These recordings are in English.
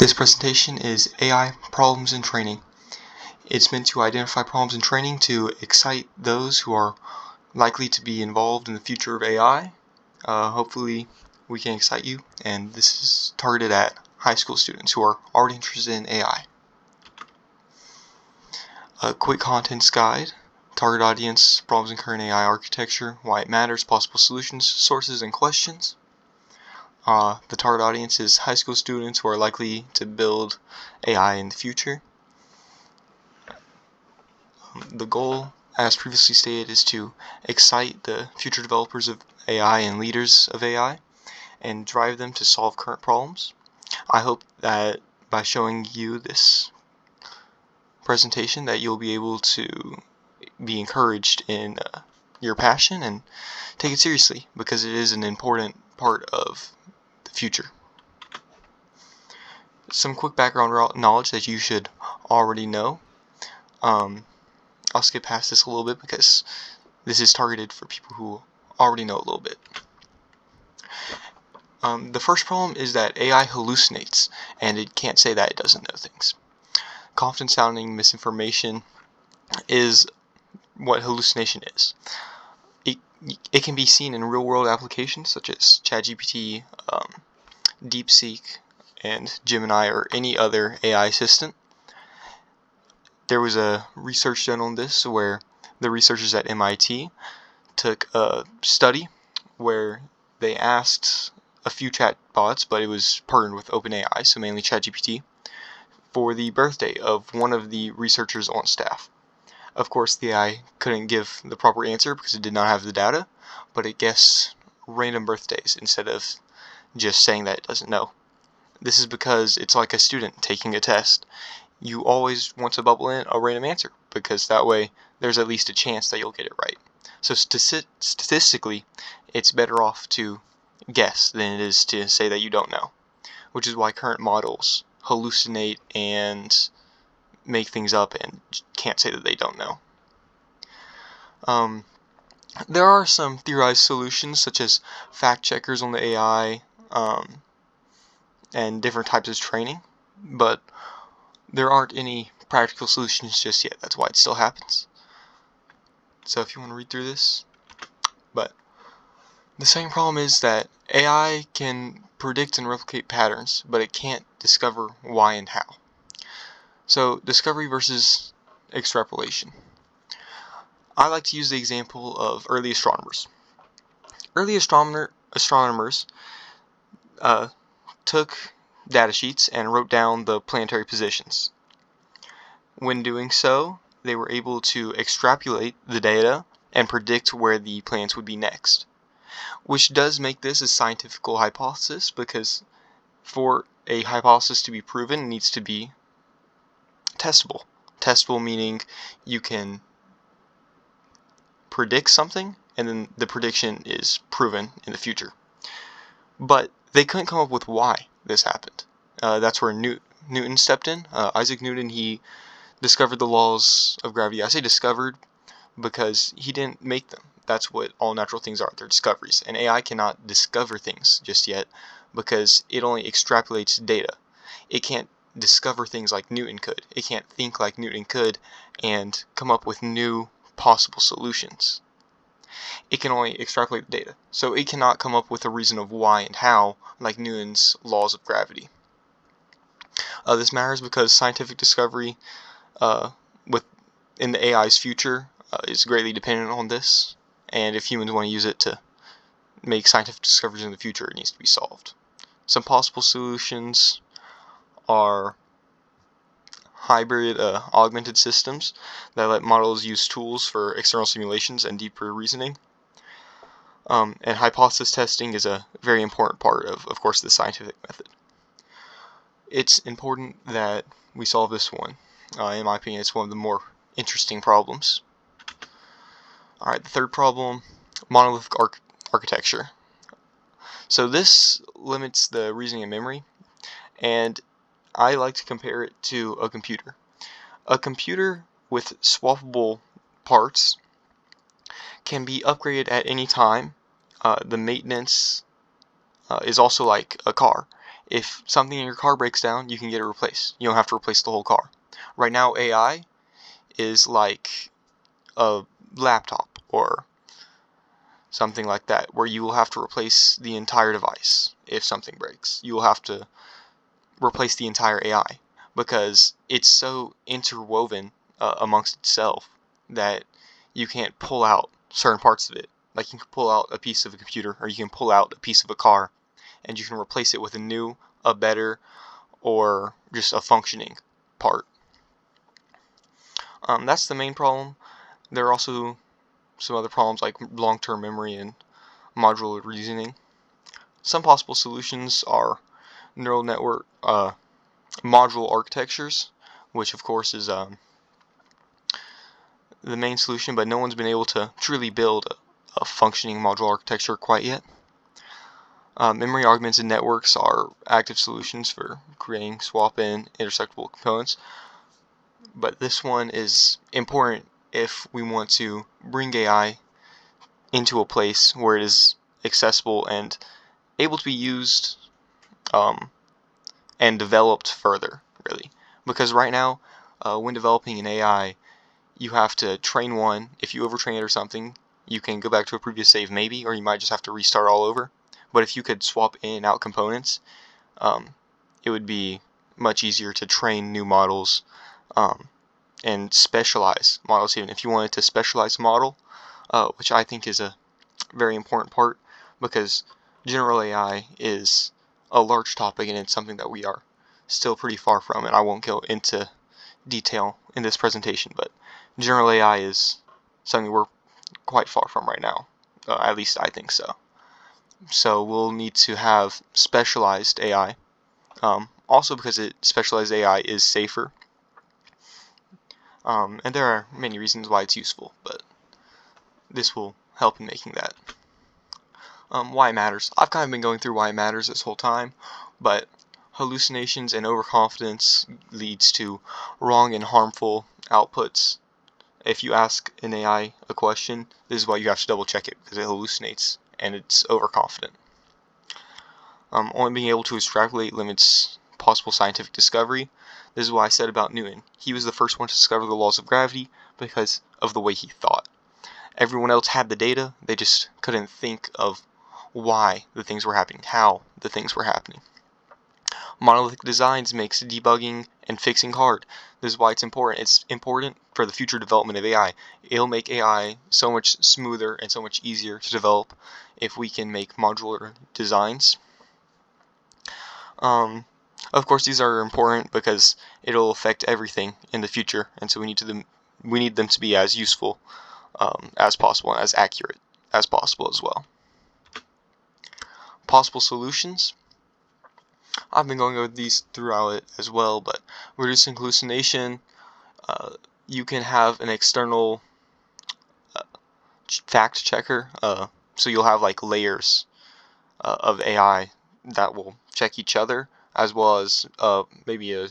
This presentation is AI Problems in Training. It's meant to identify problems in training to excite those who are likely to be involved in the future of AI. Hopefully we can excite you, and this is targeted at high school students who are already interested in AI. A quick contents guide, target audience, problems in current AI architecture, why it matters, possible solutions, sources, and questions. The target audience is high school students who are likely to build AI in the future. The goal, as previously stated, is to excite the future developers of AI and leaders of AI and drive them to solve current problems. I hope that by showing you this presentation that you'll be able to be encouraged in your passion and take it seriously, because it is an important part of the future. Some quick background knowledge that you should already know. I'll skip past this a little bit because this is targeted for people who already know a little bit. The first problem is that AI hallucinates, and it can't say that it doesn't know things. Confident sounding misinformation is what hallucination is. It can be seen in real-world applications such as ChatGPT, DeepSeek, and Gemini, or any other AI assistant. There was a research done on this where the researchers at MIT took a study where they asked a few chatbots, but it was partnered with OpenAI, so mainly ChatGPT, for the birthday of one of the researchers on staff. Of course, the AI couldn't give the proper answer because it did not have the data, but it guessed random birthdays instead of just saying that it doesn't know. This is because it's like a student taking a test. You always want to bubble in a random answer, because that way there's at least a chance that you'll get it right. So statistically, it's better off to guess than it is to say that you don't know, which is why current models hallucinate and make things up and can't say that they don't know. There are some theorized solutions, such as fact checkers on the AI and different types of training, but there aren't any practical solutions just yet. That's why it still happens. So if you want to read through this. But the second problem is that AI can predict and replicate patterns, but it can't discover why and how. So discovery versus extrapolation. I like to use the example of early astronomers. Early astronomers took data sheets and wrote down the planetary positions. When doing so, they were able to extrapolate the data and predict where the planets would be next, which does make this a scientific hypothesis, because for a hypothesis to be proven, it needs to be testable. Testable meaning you can predict something and then the prediction is proven in the future. But they couldn't come up with why this happened. That's where Newton stepped in. Isaac Newton, he discovered the laws of gravity. I say discovered because he didn't make them. That's what all natural things are. They're discoveries. And AI cannot discover things just yet because it only extrapolates data. It can't discover things like Newton could. It can't think like Newton could and come up with new possible solutions. It can only extrapolate the data. So it cannot come up with a reason of why and how like Newton's laws of gravity. This matters because scientific discovery in the AI's future is greatly dependent on this, and if humans want to use it to make scientific discoveries in the future, it needs to be solved. Some possible solutions are hybrid augmented systems that let models use tools for external simulations and deeper reasoning. And hypothesis testing is a very important part of course, the scientific method. It's important that we solve this one. In my opinion, it's one of the more interesting problems. Alright, the third problem, monolithic architecture. So this limits the reasoning and memory, and I like to compare it to a computer. A computer with swappable parts can be upgraded at any time. The maintenance is also like a car. If something in your car breaks down, you can get it replaced. You don't have to replace the whole car. Right now, AI is like a laptop or something like that, where you will have to replace the entire device if something breaks. You will have to replace the entire AI because it's so interwoven amongst itself that you can't pull out certain parts of it. Like you can pull out a piece of a computer or you can pull out a piece of a car and you can replace it with a new, a better, or just a functioning part. That's the main problem. There are also some other problems like long-term memory and modular reasoning. Some possible solutions are neural network module architectures, which of course is the main solution, but no one's been able to truly build a functioning module architecture quite yet. Memory augmented networks are active solutions for creating swap-in intersectable components, but this one is important if we want to bring AI into a place where it is accessible and able to be used and developed further, really. Because right now, when developing an AI, you have to train one. If you overtrain it or something, you can go back to a previous save maybe, or you might just have to restart all over. But if you could swap in and out components, it would be much easier to train new models and specialize models even. If you wanted to specialize a model, which I think is a very important part, because general AI is a large topic and it's something that we are still pretty far from, and I won't go into detail in this presentation, but general AI is something we're quite far from right now. At least I think so. So we'll need to have specialized AI. Also because specialized AI is safer. And there are many reasons why it's useful, but this will help in making that. Why it matters. I've kind of been going through why it matters this whole time, but hallucinations and overconfidence leads to wrong and harmful outputs. If you ask an AI a question, this is why you have to double check it, because it hallucinates and it's overconfident. Only being able to extrapolate limits possible scientific discovery. This is what I said about Newton. He was the first one to discover the laws of gravity because of the way he thought. Everyone else had the data, they just couldn't think of why the things were happening, how the things were happening. Monolithic designs makes debugging and fixing hard. This is why it's important. It's important for the future development of AI. It'll make AI so much smoother and so much easier to develop if we can make modular designs. Of course, these are important because it'll affect everything in the future, and so we need them to be as useful as possible and as accurate as possible as well. Possible solutions. I've been going over these throughout it as well, but reducing hallucination, you can have an external fact checker, so you'll have like layers of AI that will check each other, as well as maybe a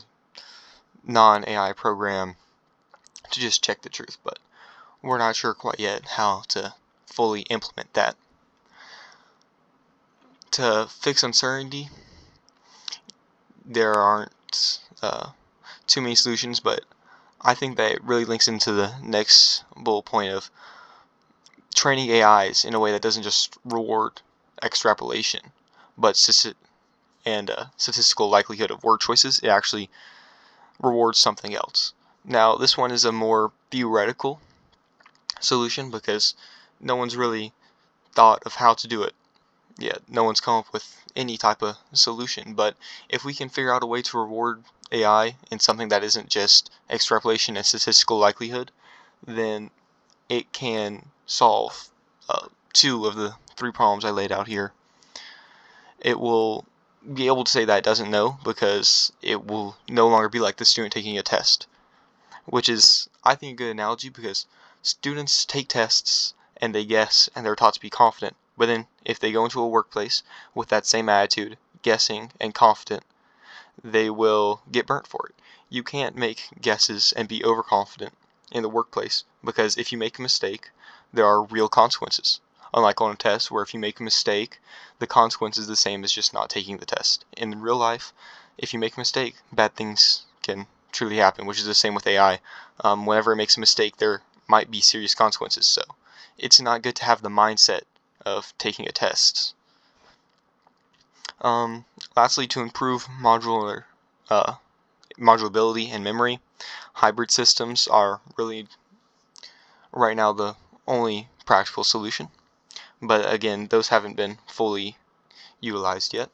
non-AI program to just check the truth, but we're not sure quite yet how to fully implement that. To fix uncertainty, there aren't too many solutions, but I think that it really links into the next bullet point of training AIs in a way that doesn't just reward extrapolation, but statistical likelihood of word choices. It actually rewards something else. Now, this one is a more theoretical solution because no one's really thought of how to do it yet. No one's come up with any type of solution, but if we can figure out a way to reward AI in something that isn't just extrapolation and statistical likelihood, then it can solve 2 of the 3 problems I laid out here. It will be able to say that it doesn't know because it will no longer be like the student taking a test, which is, I think, a good analogy because students take tests and they guess and they're taught to be confident, but then if they go into a workplace with that same attitude, guessing and confident, they will get burnt for it. You can't make guesses and be overconfident in the workplace because if you make a mistake, there are real consequences. unlike on a test where if you make a mistake, the consequence is the same as just not taking the test. In real life, if you make a mistake, bad things can truly happen, which is the same with AI. Whenever it makes a mistake, there might be serious consequences, so it's not good to have the mindset of taking a test. Lastly, to improve modulability and memory, hybrid systems are really right now the only practical solution. But again, those haven't been fully utilized yet.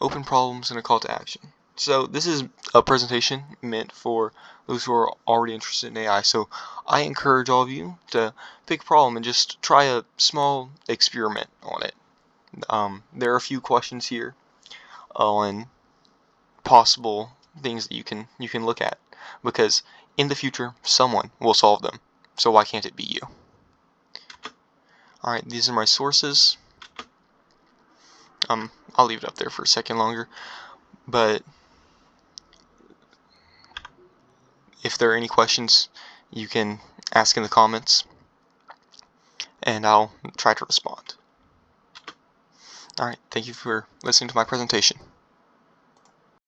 Open problems and a call to action. So this is a presentation meant for those who are already interested in AI. So I encourage all of you to pick a problem and just try a small experiment on it. There are a few questions here on possible things that you can look at, because in the future someone will solve them. So why can't it be you? Alright, these are my sources. I'll leave it up there for a second longer, but if there are any questions, you can ask in the comments, and I'll try to respond. Alright, thank you for listening to my presentation.